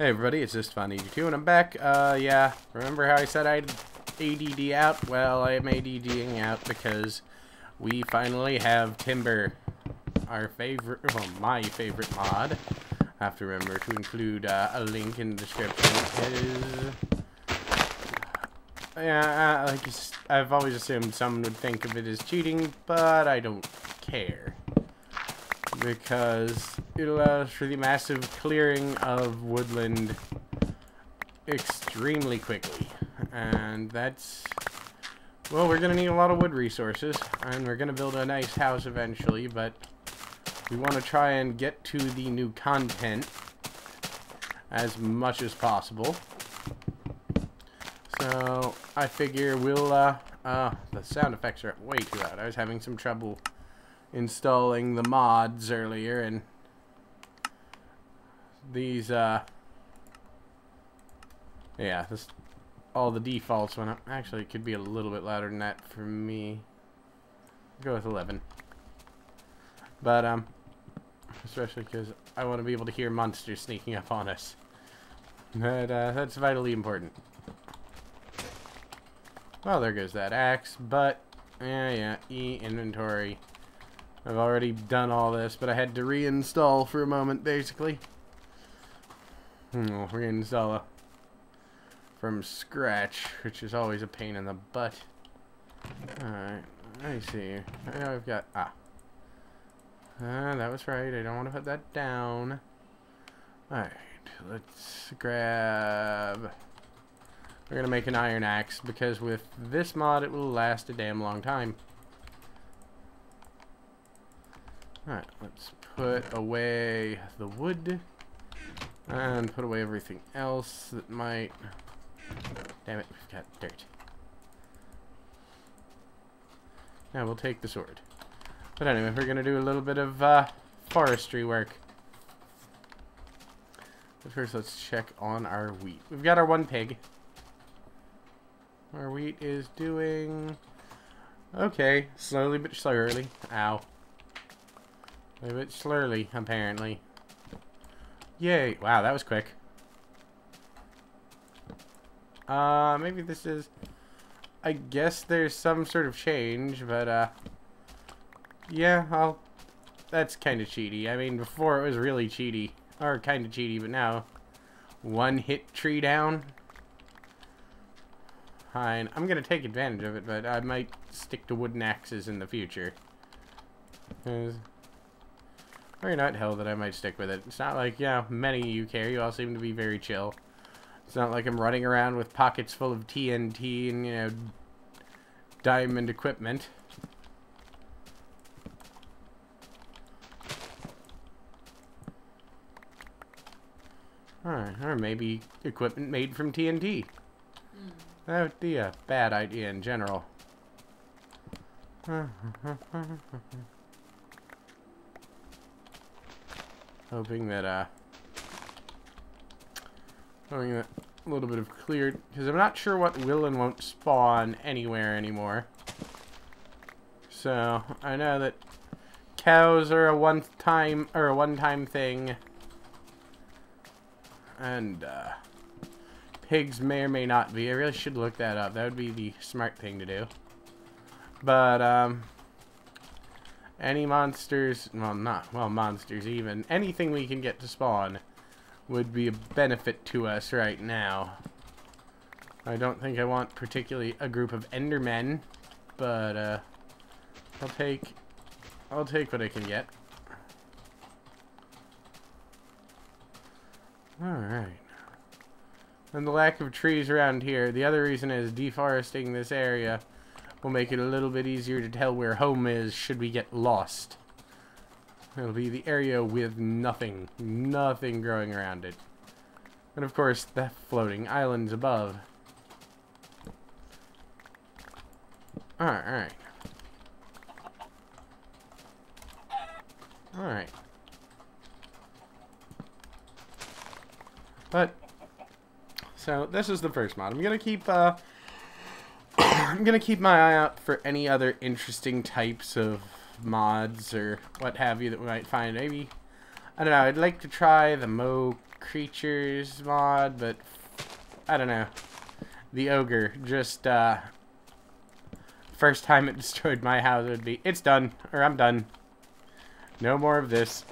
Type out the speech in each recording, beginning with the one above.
Hey everybody, it's just Fun82 and I'm back. Yeah, remember how I said I'd ADD out? Well, I'm ADDing out because we finally have Timber. Our favorite, well, my favorite mod. I have to remember to include a link in the description. Yeah, I've always assumed someone would think of it as cheating, but I don't care. Because it allows for the massive clearing of woodland extremely quickly. And that's... well, we're going to need a lot of wood resources. And we're going to build a nice house eventually, but we want to try and get to the new content as much as possible. So, I figure we'll, the sound effects are way too loud. I was having some trouble installing the mods earlier, and these, yeah, all the defaults went up. Actually, it could be a little bit louder than that for me. Go with 11. But, especially because I want to be able to hear monsters sneaking up on us. But, that's vitally important. Well, there goes that axe, but, yeah, E, inventory. I've already done all this, but I had to reinstall for a moment, basically. Reinstall from scratch, which is always a pain in the butt. Alright, let me see. I know I've got... that was right. I don't want to put that down. Alright, let's grab... we're going to make an iron axe, because with this mod, it will last a damn long time. Alright, let's put away the wood. And put away everything else that might... damn it, we've got dirt. Now we'll take the sword. But anyway, we're going to do a little bit of forestry work. But first, let's check on our wheat. We've got our one pig. Our wheat is doing... okay, slowly but surely. Ow. A bit slurly, apparently. Yay. Wow, that was quick. Maybe this is... I guess there's some sort of change, but, yeah, that's kind of cheaty. I mean, before it was really cheaty. Or kind of cheaty, but now... one hit tree down. Fine. I'm gonna take advantage of it, but I might stick to wooden axes in the future. Or you know what, hell that I might stick with it. It's not like, yeah, many of you care. You all seem to be very chill. It's not like I'm running around with pockets full of TNT and, you know, diamond equipment. Alright, or maybe equipment made from TNT. That would be a bad idea in general. Hoping that a little bit of cleared, because I'm not sure what will and won't spawn anywhere anymore. So I know that cows are a one-time thing, and pigs may or may not be. I really should look that up. That would be the smart thing to do. But any monsters, well, monsters even, anything we can get to spawn would be a benefit to us right now. I don't think I want particularly a group of Endermen, but I'll take what I can get. Alright. And the lack of trees around here, the other reason is deforesting this area will make it a little bit easier to tell where home is should we get lost. It'll be the area with nothing growing around it. And of course, the floating islands above. Alright. Alright. But, so this is the first mod. I'm gonna keep, I'm gonna keep my eye out for any other interesting types of mods or what have you that we might find. Maybe, I don't know, I'd like to try the creatures mod, but I don't know. The ogre just first time it destroyed my house would be, it's done, or I'm done. No more of this.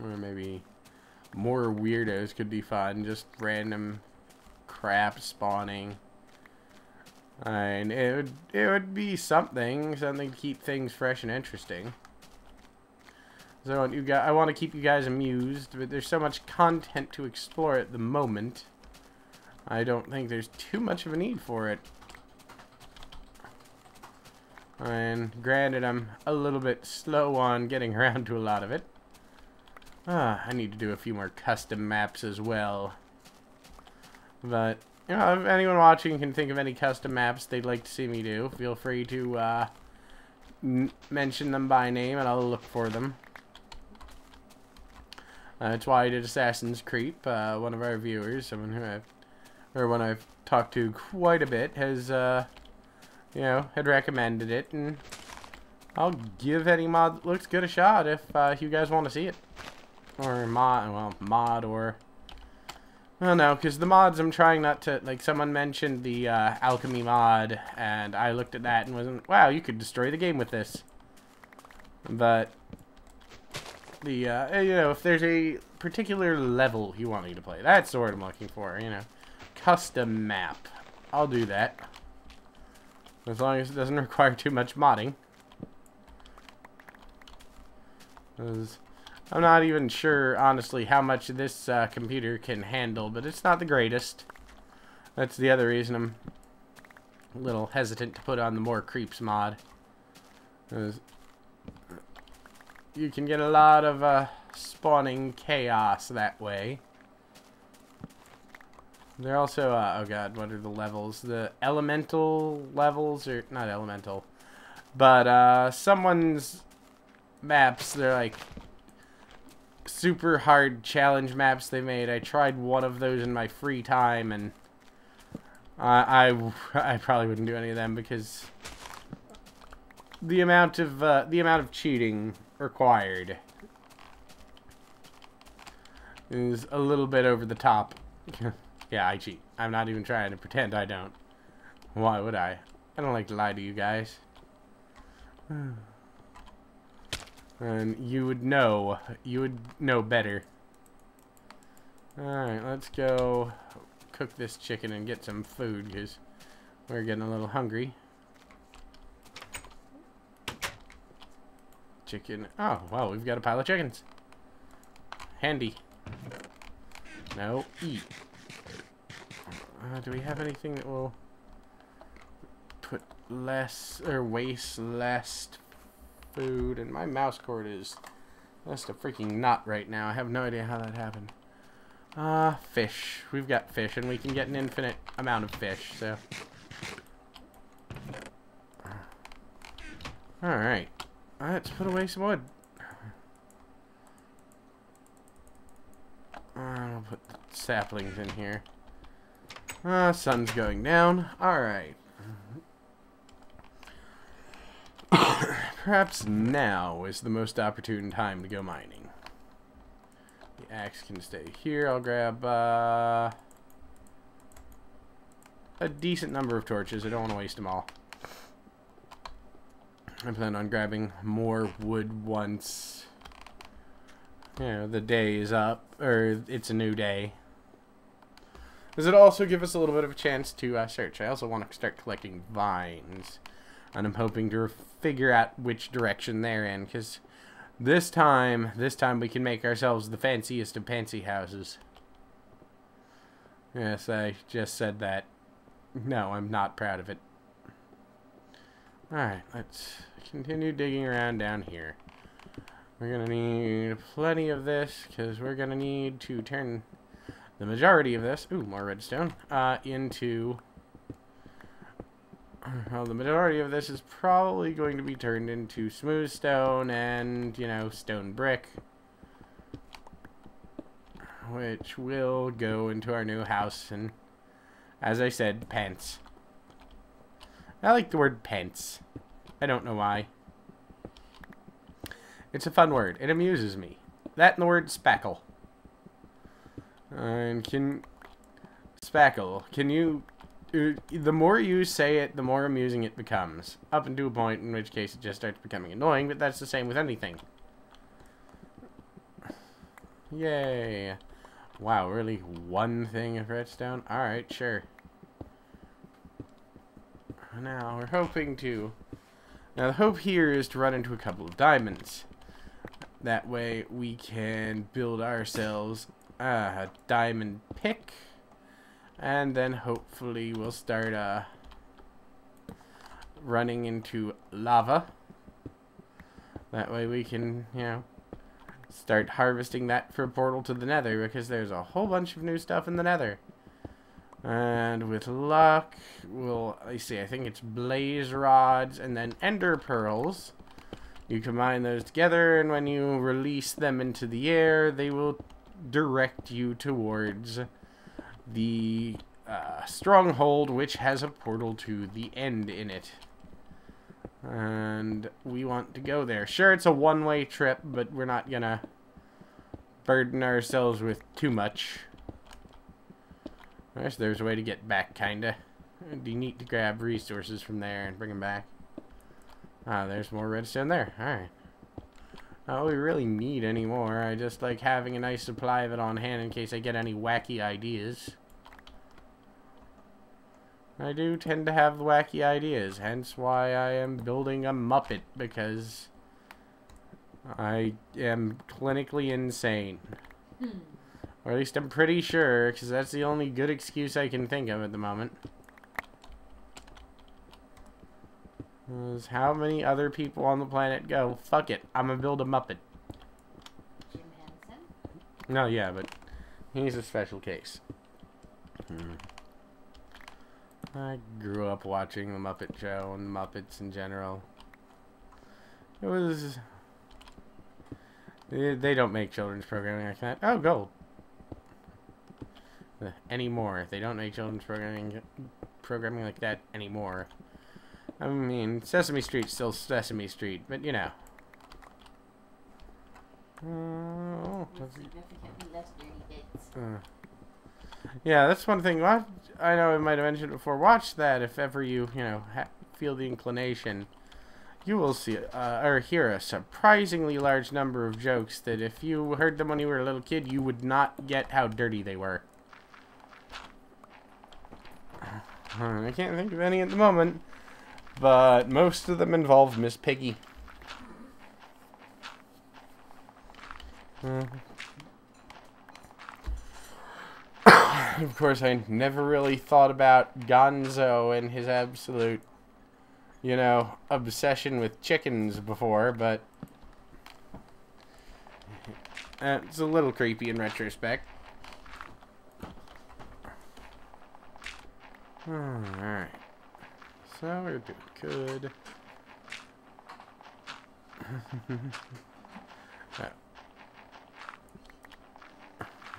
Or maybe more weirdos could be fun. Just random crap spawning. And it would be something to keep things fresh and interesting. So I want to keep you guys amused, but there's so much content to explore at the moment. I don't think there's too much of a need for it. And granted, I'm a little bit slow on getting around to a lot of it. I need to do a few more custom maps as well. But, you know, if anyone watching can think of any custom maps they'd like to see me do, feel free to mention them by name and I'll look for them. That's why I did Assassin's Creep. One of our viewers, someone who one I've talked to quite a bit, has, you know, had recommended it, and I'll give any mod that looks good a shot if you guys want to see it. Or mod, or I don't know, because the mods I'm trying not to, like, someone mentioned the alchemy mod, and I looked at that and wasn't, wow, you could destroy the game with this. But the you know, if there's a particular level you want me to play, that's the word I'm looking for, you know. Custom map. I'll do that. As long as it doesn't require too much modding. Because I'm not even sure, honestly, how much this computer can handle, but it's not the greatest. That's the other reason I'm a little hesitant to put on the more creeps mod. Because you can get a lot of spawning chaos that way. They're also, oh god, what are the levels? The elemental levels, or not elemental, but someone's maps, they're like super hard challenge maps they made. I tried one of those in my free time, and I probably wouldn't do any of them because the amount of cheating required is a little bit over the top. Yeah, I cheat. I'm not even trying to pretend I don't. Why would I? I don't like to lie to you guys. And you would know better. Alright, let's go cook this chicken and get some food, because we're getting a little hungry. Chicken. Oh, wow, we've got a pile of chickens. Handy. No, eat. Do we have anything that will put less, or waste less food? And my mouse cord is just a freaking nut right now. I have no idea how that happened. Fish. We've got fish, and we can get an infinite amount of fish, so. Alright. Let's put away some wood. I'll put the saplings in here. Sun's going down. Alright. Perhaps now is the most opportune time to go mining. The axe can stay here. I'll grab a decent number of torches. I don't want to waste them all. I plan on grabbing more wood once, you know, the day is up, or it's a new day. Does it also give us a little bit of a chance to search? I also want to start collecting vines, and I'm hoping to figure out which direction they're in, because this time we can make ourselves the fanciest of fancy houses. Yes, I just said that. No, I'm not proud of it. Alright, let's continue digging around down here. We're going to need plenty of this, because we're going to need to turn the majority of this, ooh, more redstone, into, well, the majority of this is probably going to be turned into smooth stone and, you know, stone brick, which will go into our new house, and, as I said, pence. I like the word pence. I don't know why. It's a fun word. It amuses me. That and the word spackle. And spackle, can you... the more you say it, the more amusing it becomes. Up until a point in which case it just starts becoming annoying, but that's the same with anything. Yay. Wow, really? One thing of redstone? Alright, sure. Now, we're hoping to... Now, the hope here is to run into a couple of diamonds. That way, we can build ourselves a diamond pick. And then, hopefully, we'll start running into lava. That way, we can, you know, start harvesting that for a portal to the nether, because there's a whole bunch of new stuff in the nether. And with luck, let's see, I think it's blaze rods and then ender pearls. You combine those together, and when you release them into the air, they will direct you towards the stronghold, which has a portal to the end in it. And we want to go there. Sure, it's a one-way trip, but we're not gonna burden ourselves with too much. I guess there's a way to get back, kinda. It'd be neat to grab resources from there and bring them back. Ah, there's more redstone there. Alright. Not we really need any more. I just like having a nice supply of it on hand in case I get any wacky ideas. I do tend to have wacky ideas, hence why I am building a Muppet, because I am clinically insane. Or at least I'm pretty sure, because that's the only good excuse I can think of at the moment. How many other people on the planet go, fuck it, I'm gonna build a Muppet? Jim Henson? No, yeah, but he's a special case. I grew up watching the Muppet Show and Muppets in general. It was... They don't make children's programming like that. Oh, gold. Anymore. They don't make children's programming like that anymore. I mean, Sesame Street's still Sesame Street, but you know. Significantly less dirty bits. Yeah, that's one thing. I know I might have mentioned it before. Watch that if ever you know, feel the inclination. You will see or hear a surprisingly large number of jokes that if you heard them when you were a little kid, you would not get how dirty they were. I can't think of any at the moment, but most of them involve Miss Piggy. Of course, I never really thought about Gonzo and his absolute, you know, obsession with chickens before, but it's a little creepy in retrospect. Alright. So we're doing good.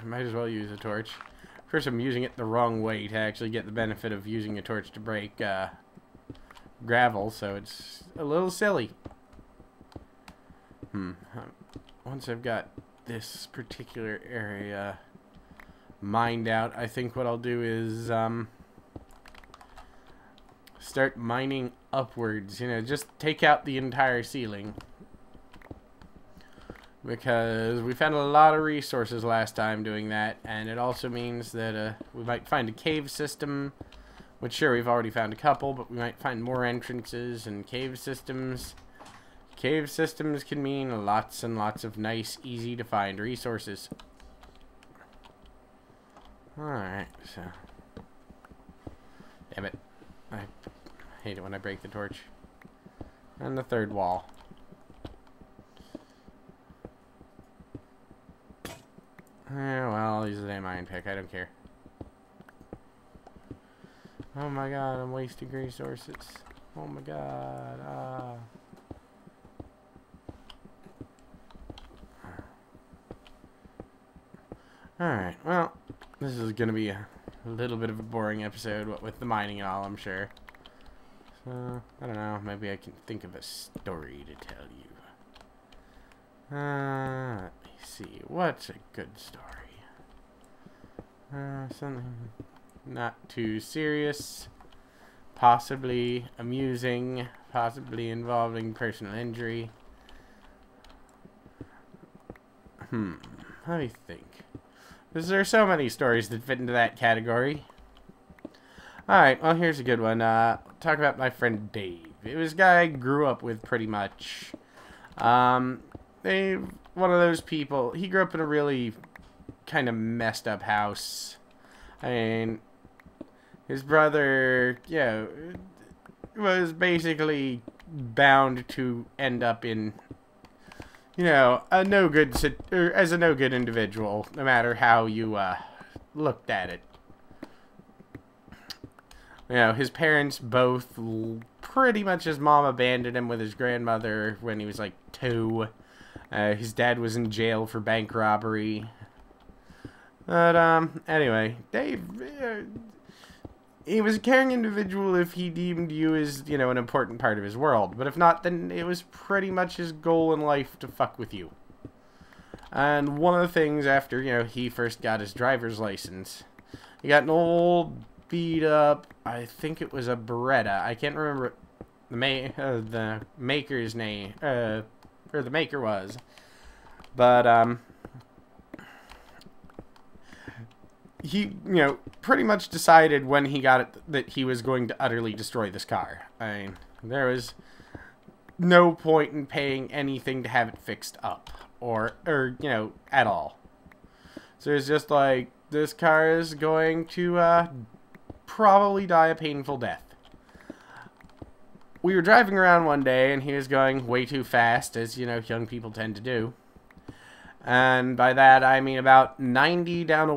I might as well use a torch. Of course, I'm using it the wrong way to actually get the benefit of using a torch to break gravel, so it's a little silly. Once I've got this particular area mined out, I think what I'll do is start mining upwards. You know, just take out the entire ceiling. Because we found a lot of resources last time doing that, and it also means that we might find a cave system, which sure, we've already found a couple, but we might find more entrances and cave systems. Cave systems can mean lots and lots of nice, easy to find resources. Alright, so... Damn it. I hate it when I break the torch. And the third wall. Yeah, well, I'll use the damn iron pick. I don't care. Oh my god, I'm wasting resources. Oh my god. Alright, well, this is going to be a little bit of a boring episode, what with the mining and all, I'm sure. So, I don't know, maybe I can think of a story to tell you. Let me see. What's a good story? Something not too serious. Possibly amusing. Possibly involving personal injury. Let me think. Because there are so many stories that fit into that category. Alright, well, here's a good one. Talk about my friend Dave. It was a guy I grew up with pretty much. One of those people. He grew up in a really kind of messed up house. I mean, his brother, was basically bound to end up in, a no good as a no good individual, no matter how you looked at it. His parents both pretty much, his mom abandoned him with his grandmother when he was like 2. His dad was in jail for bank robbery. But, anyway, Dave, he was a caring individual if he deemed you as, an important part of his world. But if not, then it was pretty much his goal in life to fuck with you. And one of the things after, he first got his driver's license, he got an old, beat up, I think it was a Beretta. I can't remember the maker's name, or the maker was. But, he, pretty much decided when he got it that he was going to utterly destroy this car. I mean, there was no point in paying anything to have it fixed up. Or at all. So it's just like, this car is going to, probably die a painful death. We were driving around one day, and he was going way too fast, as, young people tend to do. And by that, I mean about 90 down a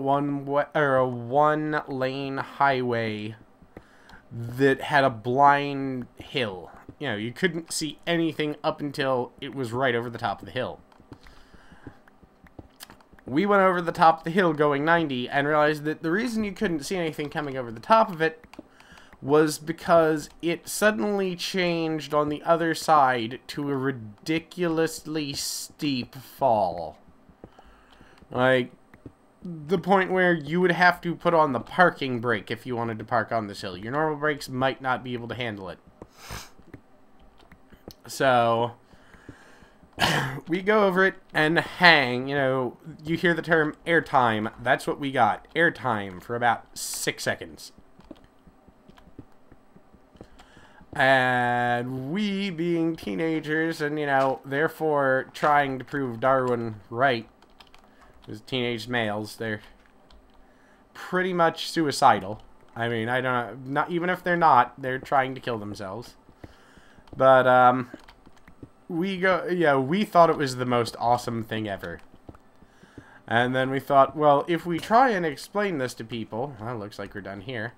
one-lane highway that had a blind hill. You couldn't see anything up until it was right over the top of the hill. We went over the top of the hill going 90 and realized that the reason you couldn't see anything coming over the top of it was because it suddenly changed on the other side to a ridiculously steep fall. Like, the point where you would have to put on the parking brake if you wanted to park on this hill. Your normal brakes might not be able to handle it. So, we go over it and hang. You hear the term airtime. That's what we got. Airtime for about 6 seconds. And we, being teenagers and, therefore trying to prove Darwin right, because teenage males, they're pretty much suicidal. I mean, I don't know, not even if they're not, they're trying to kill themselves. But, we thought it was the most awesome thing ever. And then we thought, well, if we try and explain this to people, well, looks like we're done here,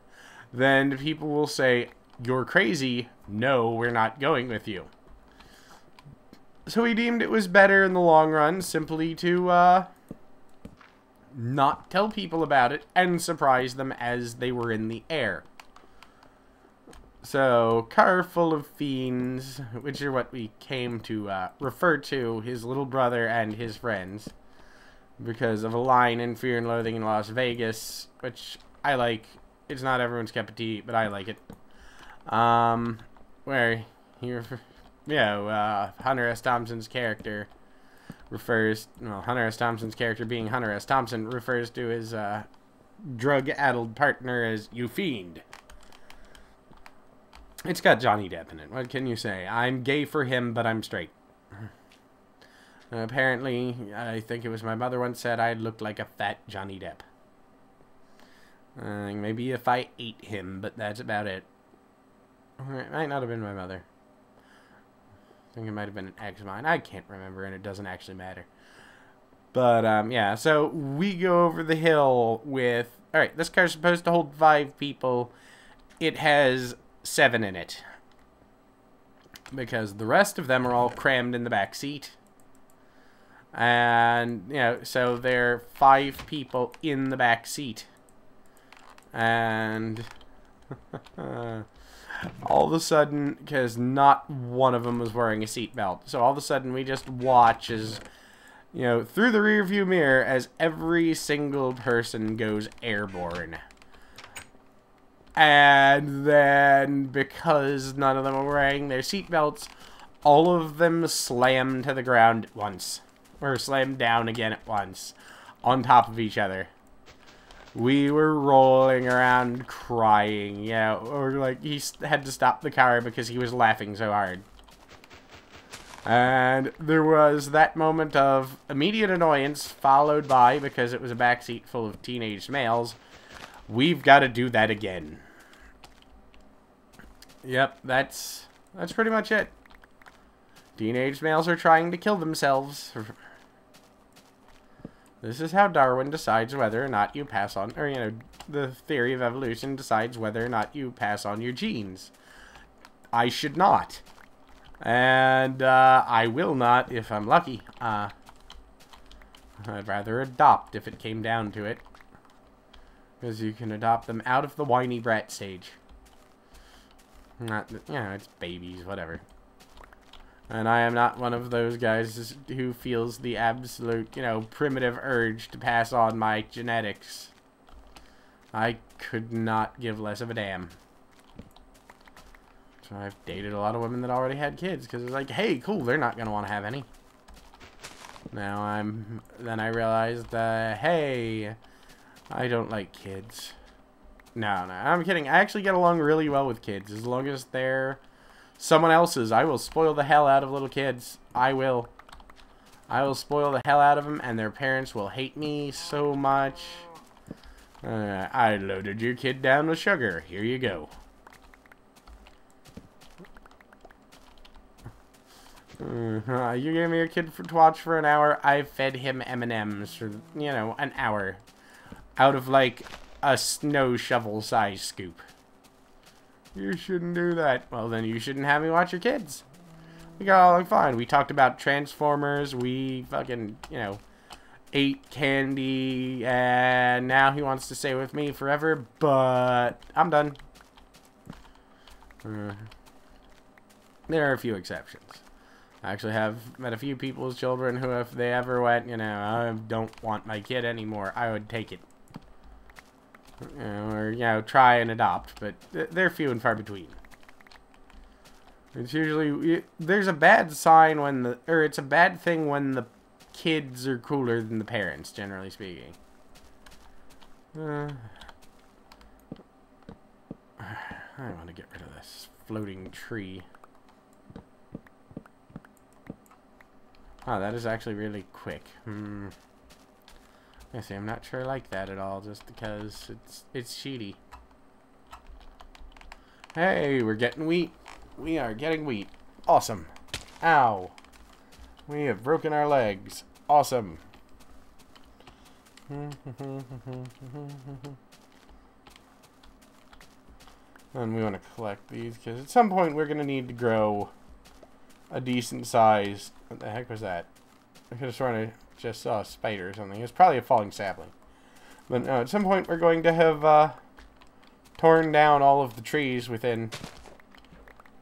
then people will say, you're crazy, no, we're not going with you. So we deemed it was better in the long run simply to, not tell people about it and surprise them as they were in the air. So, car full of fiends, which are what we came to refer to his little brother and his friends, because of a line in Fear and Loathing in Las Vegas, which I like. It's not everyone's cup of tea, but I like it. Where Hunter S. Thompson's character refers, Hunter S. Thompson's character being Hunter S. Thompson refers to his drug-addled partner as "you fiend." It's got Johnny Depp in it. What can you say? I'm gay for him, but I'm straight. Apparently, I think it was my mother once said I looked like a fat Johnny Depp. Maybe if I ate him, but that's about it. It might not have been my mother. I think it might have been an ex of mine. I can't remember, and it doesn't actually matter. But, yeah, so we go over the hill with... Alright, this car's supposed to hold 5 people. It has 7 in it. Because the rest of them are all crammed in the back seat. And, so there are 5 people in the back seat. And... all of a sudden, because not one of them was wearing a seatbelt, so all of a sudden we just watch as you know, through the rearview mirror as every single person goes airborne. And then, because none of them were wearing their seatbelts, all of them slammed to the ground at once. Or slammed down again at once. On top of each other. We were rolling around crying, yeah. Or like, he had to stop the car because he was laughing so hard. And there was that moment of immediate annoyance, followed by, because it was a backseat full of teenage males, we've got to do that again. Yep, that's pretty much it. Teenage males are trying to kill themselves. This is how Darwin decides whether or not you pass on, or, you know, the theory of evolution decides whether or not you pass on your genes. I should not. And, I will not if I'm lucky. I'd rather adopt if it came down to it. Because you can adopt them out of the whiny brat stage. Not, you know, it's babies, whatever. And I am not one of those guys who feels the absolute, you know, primitive urge to pass on my genetics. I could not give less of a damn. So I've dated a lot of women that already had kids, because it's like, hey, cool, they're not going to want to have any. Then I realized, hey, I don't like kids. No, I'm kidding. I actually get along really well with kids. As long as they're someone else's. I will spoil the hell out of little kids. I will. I will spoil the hell out of them, and their parents will hate me so much. I loaded your kid down with sugar. Here you go. You gave me your kid to watch for an hour. I fed him M&Ms for, you know, an hour. Out of, like, a snow shovel size scoop. You shouldn't do that. Well, then you shouldn't have me watch your kids. We got along fine. We talked about Transformers. We fucking, you know, ate candy. And now he wants to stay with me forever. But I'm done. There are a few exceptions. I actually have met a few people's children who, if they ever went, you know, I don't want my kid anymore, I would take it. You know, or, you know, try and adopt, but they're few and far between. It's usually, there's a bad sign when it's a bad thing when the kids are cooler than the parents, generally speaking. I want to get rid of this floating tree. Oh, that is actually really quick. I see, I'm not sure I like that at all, just because it's cheaty. Hey, we're getting wheat. We are getting wheat. Awesome. Ow. We have broken our legs. Awesome. And we want to collect these, because at some point we're going to need to grow a decent size. What the heck was that? I could have sworn I just saw a spider or something. It's probably a falling sapling. But no, at some point we're going to have torn down all of the trees within...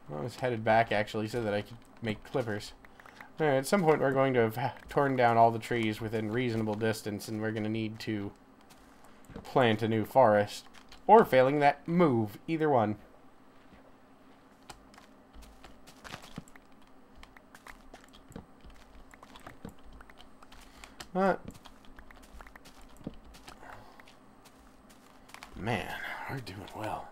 Well, I was headed back actually so that I could make clippers. Alright, at some point we're going to have torn down all the trees within reasonable distance, and we're going to need to plant a new forest. Or failing that, move. Either one. Man, we're doing well.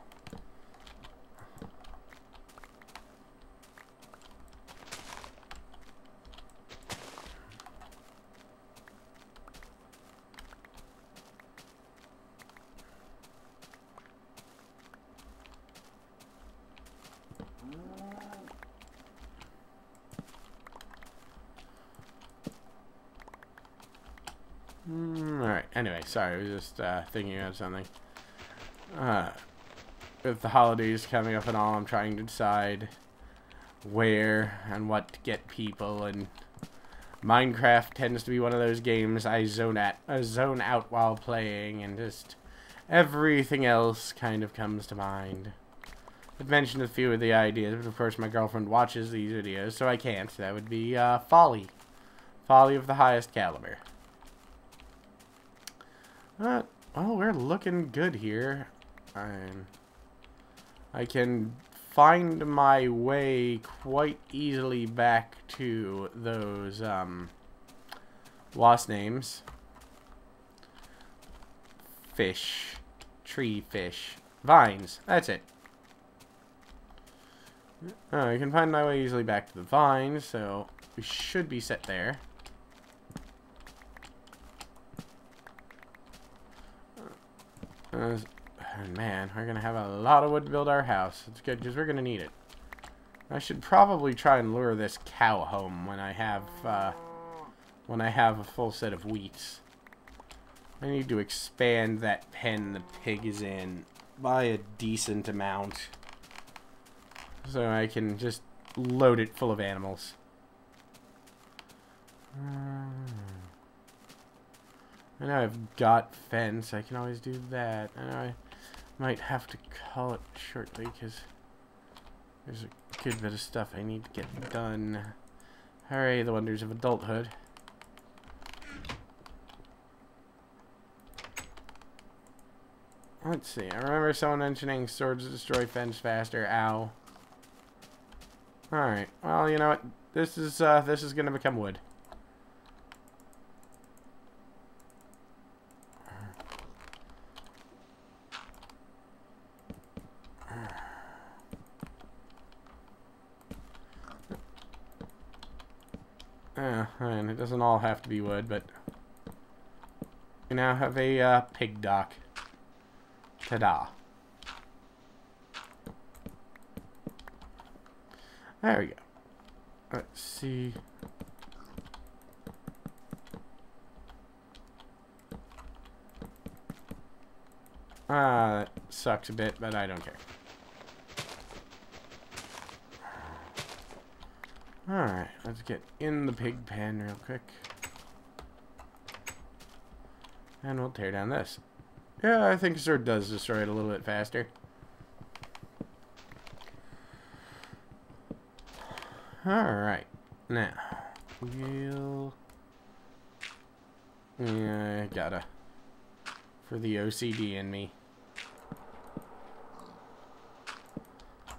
Alright, anyway, sorry, I was just thinking of something. With the holidays coming up and all, I'm trying to decide where and what to get people, and Minecraft tends to be one of those games I zone out while playing, and just everything else kind of comes to mind. I've mentioned a few of the ideas, but of course my girlfriend watches these videos, so I can't. That would be folly. Folly of the highest caliber. Well, we're looking good here. I can find my way quite easily back to those, what's names? Fish. Tree fish. Vines. That's it. I can find my way easily back to the vines, so we should be set there. Man, we're gonna have a lot of wood to build our house. It's good because we're gonna need it. I should probably try and lure this cow home when I have a full set of wheats. I need to expand that pen the pig is in by a decent amount, so I can just load it full of animals. I know I've got fence. I can always do that. I know I might have to call it shortly because there's a good bit of stuff I need to get done. Hooray, the wonders of adulthood. Let's see. I remember someone mentioning swords destroy fence faster. Ow. Alright. Well, you know what? This is gonna become wood. And it doesn't all have to be wood, but we now have a pig dock. Ta-da. There we go. Let's see. That sucks a bit, but I don't care. Alright, let's get in the pig pen real quick. And we'll tear down this. Yeah, I think a sword does destroy it a little bit faster. Alright, now, we'll... Yeah, I gotta... For the OCD in me.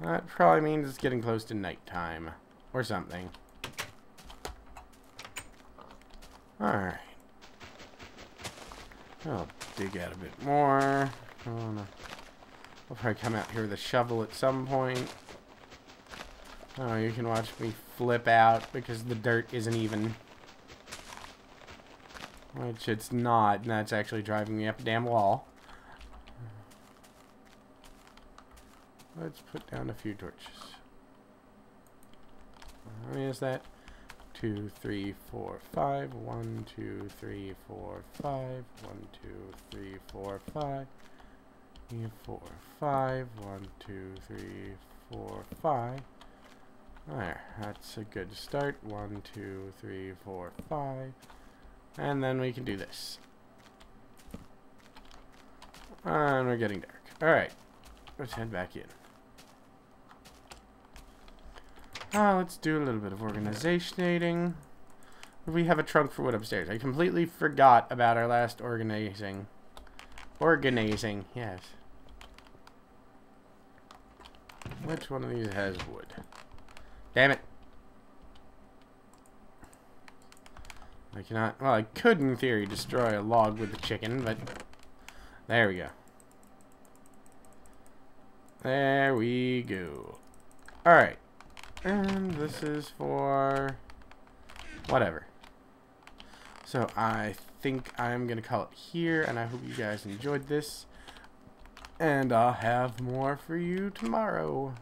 That probably means it's getting close to nighttime. Or something. Alright. I'll dig out a bit more. I'll probably come out here with a shovel at some point. Oh, you can watch me flip out because the dirt isn't even. Which it's not, and that's actually driving me up a damn wall. Let's put down a few torches. How many is that? 2, 3, 4, 5. 1, 2, 3, 4, 5. 1, 2, 3, 4, 5. 4, 5. 1, 2, 3, 4, 5. There, that's a good start. 1, 2, 3, 4, 5. And then we can do this. And we're getting dark. Alright, let's head back in. Let's do a little bit of organizationating. We have a trunk for wood upstairs. I completely forgot about our last organizing. Organizing, yes. Which one of these has wood? Damn it. I cannot... Well, I could, in theory, destroy a log with the chicken, but... There we go. There we go. Alright. And this is for... whatever. So, I think I'm going to call it here, and I hope you guys enjoyed this. And I'll have more for you tomorrow.